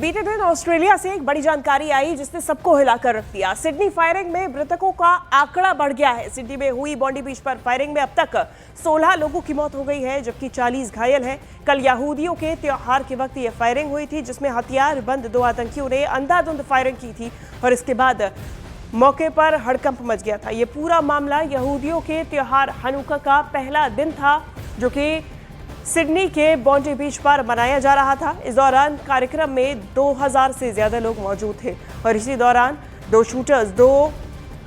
बीते दिन ऑस्ट्रेलिया से एक बड़ी जानकारी आई जिसने सबको हिलाकर रख दिया। सिडनी फायरिंग में मृतकों का आंकड़ा बढ़ गया है। सिडनी में हुई बॉन्डी बीच पर फायरिंग में अब तक 16 लोगों की मौत हो गई है, जबकि 40 घायल हैं। कल यहूदियों के त्योहार के वक्त यह फायरिंग हुई थी, जिसमें हथियार बंद 2 आतंकियों ने अंधाधुंध फायरिंग की थी और इसके बाद मौके पर हड़कंप मच गया था। ये पूरा मामला यहूदियों के त्योहार हनुका का पहला दिन था, जो कि सिडनी के बॉन्डी बीच पर मनाया जा रहा था। इस दौरान कार्यक्रम में 2000 से ज्यादा लोग मौजूद थे और इसी दौरान 2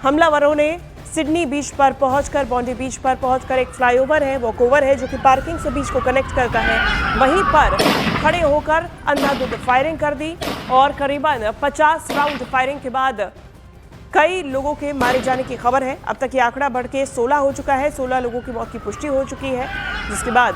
हमलावरों ने सिडनी बीच पर पहुंचकर बॉन्डी बीच पर पहुंचकर एक फ्लाईओवर है, वॉकओवर है, जो कि पार्किंग से बीच को कनेक्ट करता है, वहीं पर खड़े होकर अंधाधुंध फायरिंग कर दी और करीबन 50 राउंड फायरिंग के बाद कई लोगों के मारे जाने की खबर है। अब तक ये आंकड़ा बढ़ के 16 हो चुका है। 16 लोगों की मौत की पुष्टि हो चुकी है, जिसके बाद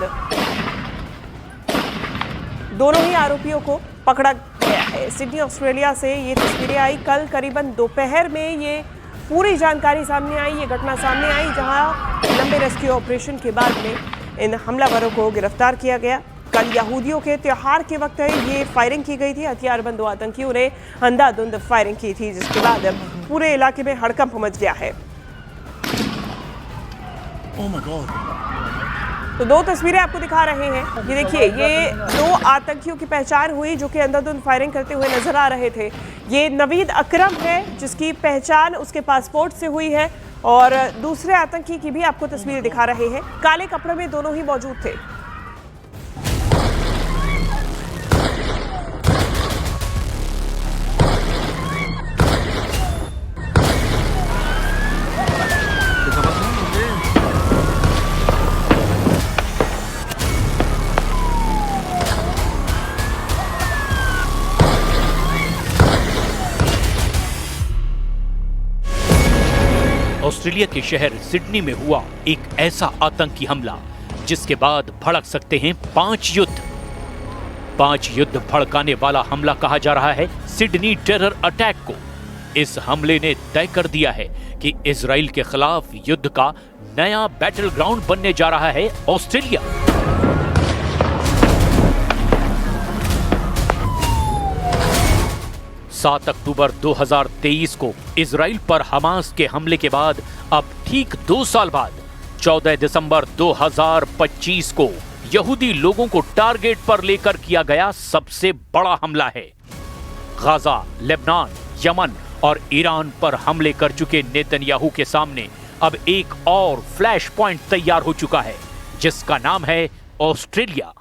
दोनों ही आरोपियों को पकड़ा गया है। सिडनी ऑस्ट्रेलिया से ये तस्वीरें आई कल करीबन दोपहर में। ये पूरी जानकारी सामने आई, ये घटना सामने आई, जहां लंबे रेस्क्यू ऑपरेशन के बाद में इन हमलावरों को गिरफ्तार किया गया। कल यहूदियों के त्योहार के वक्त ये फायरिंग की गई थी। हथियारबंद 2 आतंकियों ने अंधाधुंध फायरिंग की थी, जिसके बाद पूरे इलाके में हड़कंप मच गया है। Oh my God. तो 2 तस्वीरें आपको दिखा रहे हैं। ये देखिए, ये 2 आतंकियों की पहचान हुई जो कि अंधाधुंध फायरिंग करते हुए नजर आ रहे थे। ये नवीद अकरम है, जिसकी पहचान उसके पासपोर्ट से हुई है, और दूसरे आतंकी की भी आपको तस्वीरें दिखा रहे हैं। काले कपड़े में दोनों ही मौजूद थे। ऑस्ट्रेलिया के शहर सिडनी में हुआ एक ऐसा आतंकी हमला जिसके बाद भड़क सकते हैं 5 युद्ध। 5 युद्ध भड़काने वाला हमला कहा जा रहा है सिडनी टेरर अटैक को। इस हमले ने तय कर दिया है कि इजराइल के खिलाफ युद्ध का नया बैटल ग्राउंड बनने जा रहा है ऑस्ट्रेलिया। सात अक्टूबर 2023 को इजराइल पर हमास के हमले के बाद अब ठीक 2 साल बाद 14 दिसंबर 2025 को यहूदी लोगों को टारगेट पर लेकर किया गया सबसे बड़ा हमला है। गाजा, लेबनान, यमन और ईरान पर हमले कर चुके नेतन्याहू के सामने अब एक और फ्लैश पॉइंट तैयार हो चुका है, जिसका नाम है ऑस्ट्रेलिया।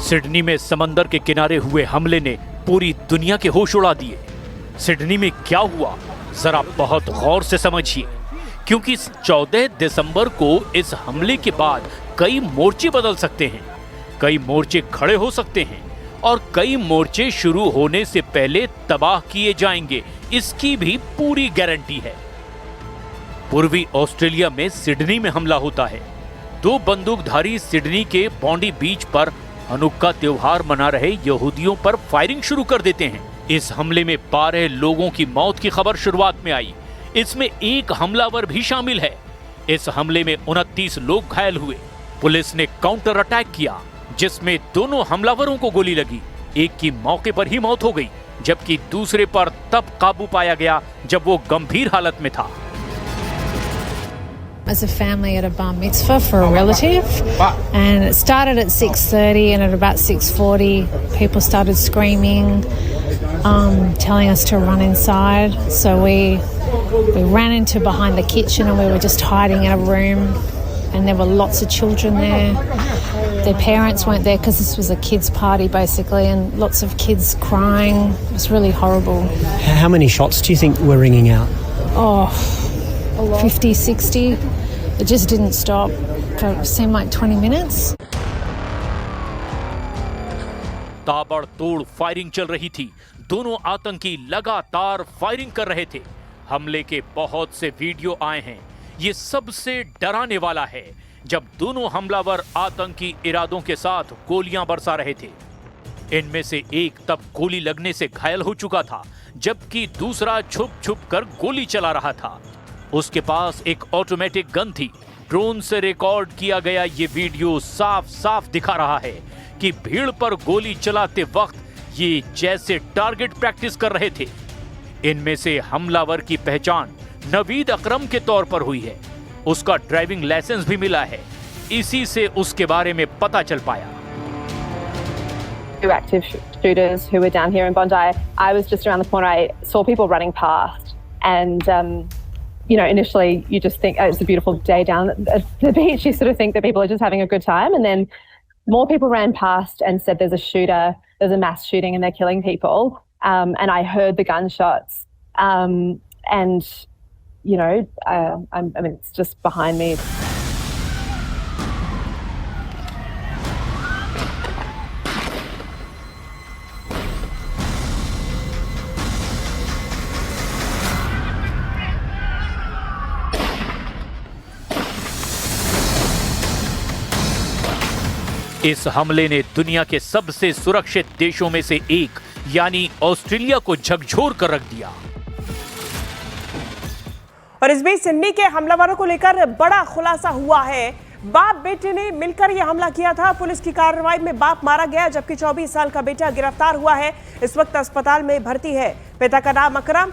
सिडनी में समंदर के किनारे हुए हमले ने पूरी दुनिया के होश उड़ा दिए। सिडनी में क्या हुआ, जरा बहुत गौर से समझिए, क्योंकि 14 दिसंबर को इस हमले के बाद कई मोर्चे बदल सकते हैं, कई मोर्चे खड़े हो सकते हैं और कई मोर्चे शुरू होने से पहले तबाह किए जाएंगे, इसकी भी पूरी गारंटी है। पूर्वी ऑस्ट्रेलिया में सिडनी में हमला होता है। 2 बंदूकधारी सिडनी के बॉन्डी बीच पर हनुक्का त्योहार मना रहे यहूदियों पर फायरिंग शुरू कर देते हैं। इस हमले में 12 लोगों की मौत की खबर शुरुआत में आई। इसमें एक हमलावर भी शामिल है। इस हमले में 29 लोग घायल हुए। पुलिस ने काउंटर अटैक किया, जिसमें दोनों हमलावरों को गोली लगी। एक की मौके पर ही मौत हो गई, जबकि दूसरे पर तब काबू पाया गया जब वो गंभीर हालत में था। As a family at a bar mitzvah for a relative, and it started at 6:30, and at about 6:40 people started screaming, telling us to run inside. So we ran into behind the kitchen and we were just hiding in a room, and there were lots of children there. Their parents weren't there because this was a kids party basically, and lots of kids crying. It was really horrible. How many shots do you think were ringing out? Oh, 50, 60. It just didn't stop for it seemed like 20 minutes. ताबड़तोड़ firing चल रही थी। दोनों आतंकी लगातार firing कर रहे थे। हमले के बहुत से वीडियो आए हैं। ये सबसे डराने वाला है जब दोनों हमलावर आतंकी इरादों के साथ गोलियां बरसा रहे थे। इनमें से एक तब गोली लगने से घायल हो चुका था, जबकि दूसरा छुप छुप कर गोली चला रहा था। उसके पास एक ऑटोमेटिक गन थी। ड्रोन से रिकॉर्ड किया गया ये वीडियो साफ साफ दिखा रहा है कि भीड़ पर गोली चलाते वक्त ये जैसे टारगेट प्रैक्टिस कर रहे थे। इनमें से हमलावर की पहचान नवीद अकरम के तौर पर हुई है। उसका ड्राइविंग लाइसेंस भी मिला है। इसी से उसके बारे में पता चल पाया। Two active shooters who were down here in Bondi. I was just around the corner. I saw people running past, and you know, initially you just think, oh, it's a beautiful day down at the beach. You sort of think that people are just having a good time, and then more people ran past and said, "There's a shooter. There's a mass shooting, and they're killing people." And I heard the gunshots, and you know, I mean, it's just behind me. इस हमले ने दुनिया के सबसे सुरक्षित देशों में से एक यानी ऑस्ट्रेलिया को झकझोर कर रख दिया। और इस बीच सिडनी के हमलावरों को लेकर बड़ा खुलासा हुआ है। बाप बेटे ने मिलकर यह हमला किया था। पुलिस की कार्रवाई में बाप मारा गया, जबकि 24 साल का बेटा गिरफ्तार हुआ है। इस वक्त अस्पताल में भर्ती है। पिता का नाम अकरम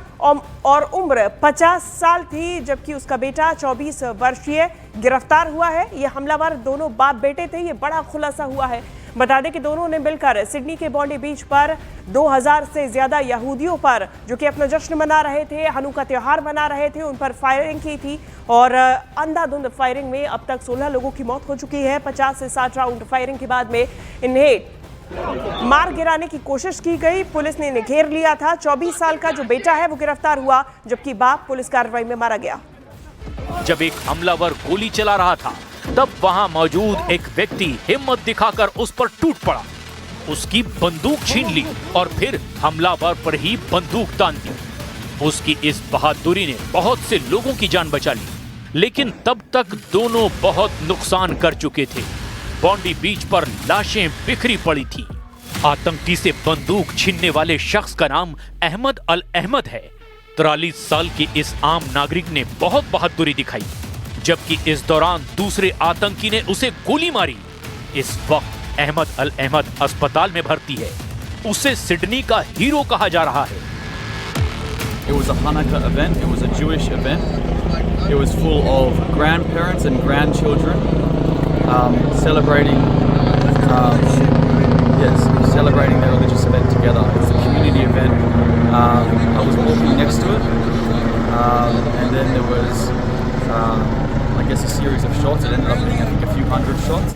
और उम्र 50 साल थी, जबकि उसका बेटा 24 वर्षीय गिरफ्तार हुआ है। ये हमलावर दोनों बाप बेटे थे। ये बड़ा खुलासा हुआ है। बता दें कि दोनों ने मिलकर सिडनी के बॉन्डी बीच पर 2000 से ज्यादा यहूदियों पर, जो कि अपना जश्न मना रहे थे, हनुका त्योहार मना रहे थे, उन पर फायरिंग की थी। और अंधाधुंध फायरिंग में अब तक 16 लोगों की मौत हो चुकी है। 50 से 60 राउंड फायरिंग के बाद में इन्हें मार गिराने की कोशिश की गई। पुलिस ने इन्हें घेर लिया था। 24 साल का जो बेटा है वो गिरफ्तार हुआ, जबकि बाप पुलिस कार्रवाई में मारा गया। जब एक हमलावर गोली चला रहा था, तब वहां मौजूद एक व्यक्ति हिम्मत दिखाकर उस पर टूट पड़ा। उसकी बंदूक छीन ली और फिर हमलावर पर ही बंदूक तान दी। उसकी इस बहादुरी ने बहुत से लोगों की जान बचा ली, लेकिन तब तक दोनों बहुत नुकसान कर चुके थे। बॉन्डी बीच पर लाशें बिखरी पड़ी थी। आतंकी से बंदूक छीनने वाले शख्स का नाम अहमद अल अहमद है। 43 साल के इस आम नागरिक ने बहुत बहादुरी दिखाई, जबकि इस दौरान दूसरे आतंकी ने उसे गोली मारी। इस वक्त अहमद अल अहमद अस्पताल में भर्ती है। उसे सिडनी का हीरो कहा जा रहा है। It was a Hanukkah event. It was a Jewish event. It was full of grandparents and grandchildren celebrating their religious event together. It's a community event. I was walking next to it, and then there was, I guess, a series of shots. It ended up being, I think, a few hundred shots.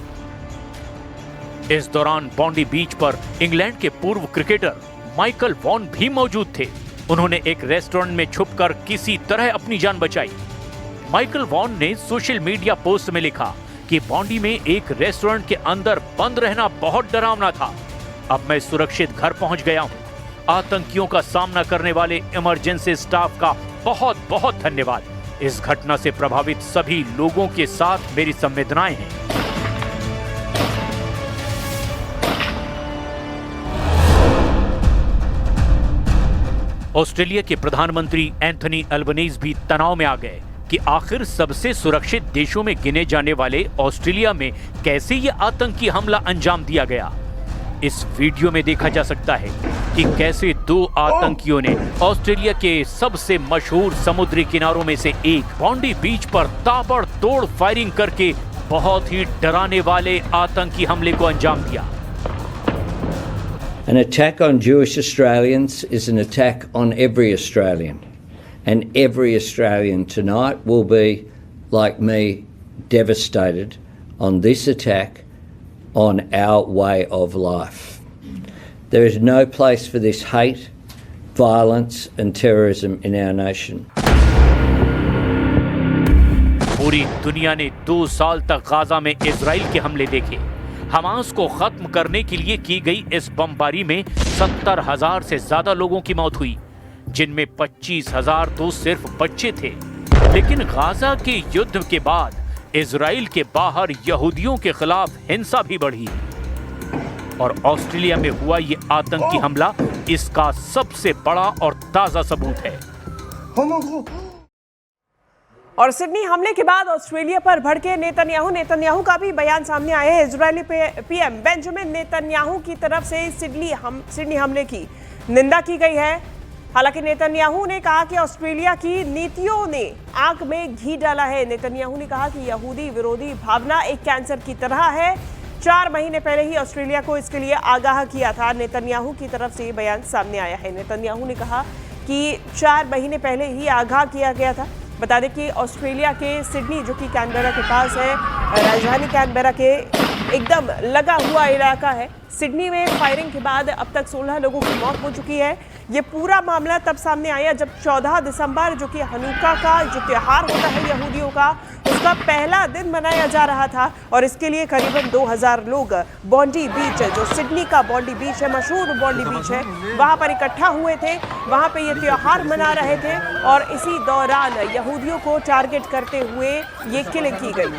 इस दौरान बॉन्डी बीच पर England के पूर्व cricketer Michael Vaughan भी मौजूद थे। उन्होंने एक रेस्टोरेंट में छुपकर किसी तरह अपनी जान बचाई। माइकल वॉन ने सोशल मीडिया पोस्ट में लिखा कि बॉन्डी में एक रेस्टोरेंट के अंदर बंद रहना बहुत डरावना था। अब मैं सुरक्षित घर पहुंच गया हूं। आतंकियों का सामना करने वाले इमरजेंसी स्टाफ का बहुत बहुत धन्यवाद। इस घटना से प्रभावित सभी लोगों के साथ मेरी संवेदनाएं हैं। ऑस्ट्रेलिया के प्रधानमंत्री एंथनी अल्बनीज भी तनाव में आ गए कि आखिर सबसे सुरक्षित देशों में गिने जाने वाले ऑस्ट्रेलिया में कैसे ये आतंकी हमला अंजाम दिया गया। इस वीडियो में देखा जा सकता है कि कैसे दो आतंकियों ने ऑस्ट्रेलिया के सबसे मशहूर समुद्री किनारों में से एक बॉन्डी बीच पर ताबड़तोड़ फायरिंग करके बहुत ही डराने वाले आतंकी हमले को अंजाम दिया। An attack on Jewish Australians is an attack on every Australian, and every Australian tonight will be, like me, devastated on this attack on our way of life. There is no place for this hate, violence and terrorism in our nation. पूरी दुनिया ने 2 साल तक Gaza में Israel के हमले देखे। Hamas को खत्म करने के लिए की गई इस बमबारी में 70,000 से ज्यादा लोगों की मौत हुई, जिनमें 25,000 तो सिर्फ बच्चे थे। लेकिन गाजा के युद्ध के बाद इजराइल के बाहर यहूदियों के खिलाफ हिंसा भी बढ़ी और ऑस्ट्रेलिया में हुआ ये आतंकी हमला इसका सबसे बड़ा और ताजा सबूत है। और सिडनी हमले के बाद ऑस्ट्रेलिया पर भड़के नेतन्याहू का भी बयान सामने आया है। इजरायली पीएम बेंजामिन नेतन्याहू की तरफ से सिडनी हमले की निंदा की गई है। हालांकि नेतन्याहू ने कहा कि ऑस्ट्रेलिया की नीतियों ने आग में घी डाला है। नेतन्याहू ने कहा कि यहूदी विरोधी भावना एक कैंसर की तरह है। 4 महीने पहले ही ऑस्ट्रेलिया को इसके लिए आगाह किया था। नेतन्याहू की तरफ से ये बयान सामने आया है। नेतन्याहू ने कहा कि 4 महीने पहले ही आगाह किया गया था। बता दें कि ऑस्ट्रेलिया के सिडनी, जो कि कैनबेरा के पास है, राजधानी कैनबेरा के एकदम लगा हुआ इलाका है। सिडनी में फायरिंग के बाद अब तक 16 लोगों की मौत हो चुकी है। ये पूरा मामला तब सामने आया जब 14 दिसंबर, जो कि हनुका का जो त्योहार होता है यहूदियों का, उसका पहला दिन मनाया जा रहा था। और इसके लिए करीबन 2000 लोग बॉन्डी बीच, जो सिडनी का बॉन्डी बीच है, मशहूर बॉन्डी बीच है, वहाँ पर इकट्ठा हुए थे। वहाँ पे ये त्योहार मना रहे थे और इसी दौरान यहूदियों को टारगेट करते हुए ये किलिंग की गई।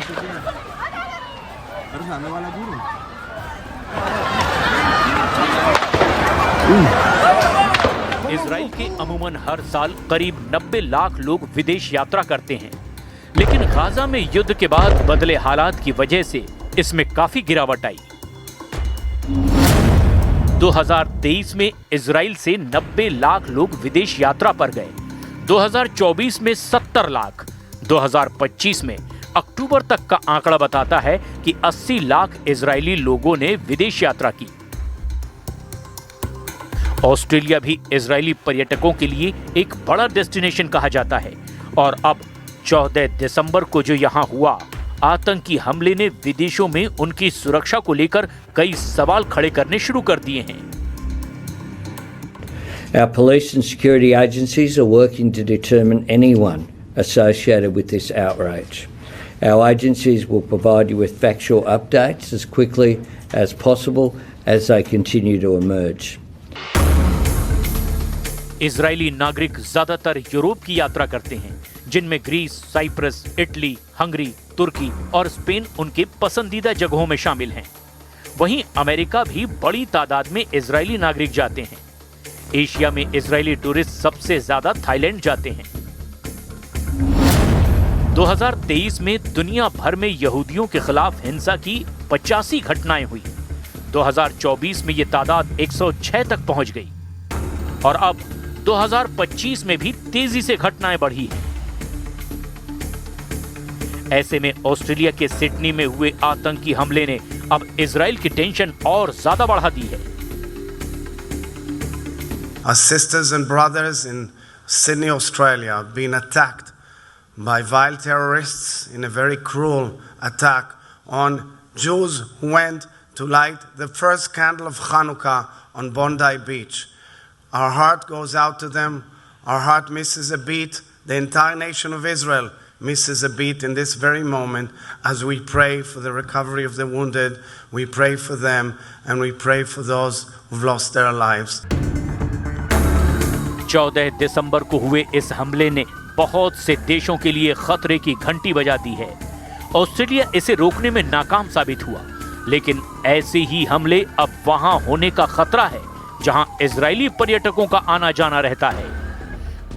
इजराइल के अमूमन हर साल करीब 90 लाख लोग विदेश यात्रा करते हैं, लेकिन गाजा में युद्ध के बाद बदले हालात की वजह से इसमें काफी गिरावट आई। 2023 में इजराइल से 90 लाख लोग विदेश यात्रा पर गए। 2024 में 70 लाख। 2025 में अक्टूबर तक का आंकड़ा बताता है कि 80 लाख इजरायली लोगों ने विदेश यात्रा की। ऑस्ट्रेलिया भी इजरायली पर्यटकों के लिए एक बड़ा डेस्टिनेशन कहा जाता है और अब 14 दिसंबर को जो यहां हुआ आतंकी हमले ने विदेशों में उनकी सुरक्षा को लेकर कई सवाल खड़े करने शुरू कर दिए हैं। Our police and security agencies are working to determine anyone associated with this outrage. Our agencies will provide you with factual updates as quickly as possible as they continue to emerge. Israeli नागरिक ज्यादातर Europe की यात्रा करते हैं, जिनमें Greece, Cyprus, Italy, Hungary, तुर्की और Spain उनके पसंदीदा जगहों में शामिल हैं। वहीं अमेरिका भी बड़ी तादाद में इजरायली नागरिक जाते हैं। एशिया में इजरायली टूरिस्ट सबसे ज्यादा थाईलैंड जाते हैं। 2023 में दुनिया भर में यहूदियों के खिलाफ हिंसा की 85 घटनाएं हुई। 2024 में ये तादाद 106 तक पहुंच गई और अब 2025 में भी तेजी से घटनाएं बढ़ी हैं। ऐसे में ऑस्ट्रेलिया के सिडनी में हुए आतंकी हमले ने अब इजराइल की टेंशन और ज्यादा बढ़ा दी है। Our sisters and brothers in Sydney, Australia, have been attacked by vile terrorists in a very cruel attack on Jews who went to light the first candle of Hanukkah on Bondi Beach. Our heart goes out to them. Our heart misses a beat. The entire nation of Israel misses a beat in this very moment as we pray for the recovery of the wounded. We pray for them and we pray for those who've lost their lives. 14 दिसंबर को हुए इस हमले ने बहुत से देशों के लिए खतरे की घंटी बजा दी है। ऑस्ट्रेलिया इसे रोकने में नाकाम साबित हुआ, लेकिन ऐसे ही हमले अब वहां होने का खतरा है जहां इजरायली पर्यटकों का आना जाना रहता है।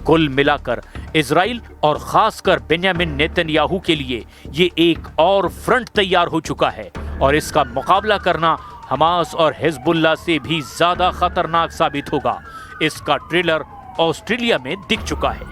कुल मिलाकर इजराइल और खासकर बेंजामिन नेतन्याहू के लिए ये एक और फ्रंट तैयार हो चुका है और इसका मुकाबला करना हमास और हिजबुल्लाह से भी ज्यादा खतरनाक साबित होगा। इसका ट्रेलर ऑस्ट्रेलिया में दिख चुका है।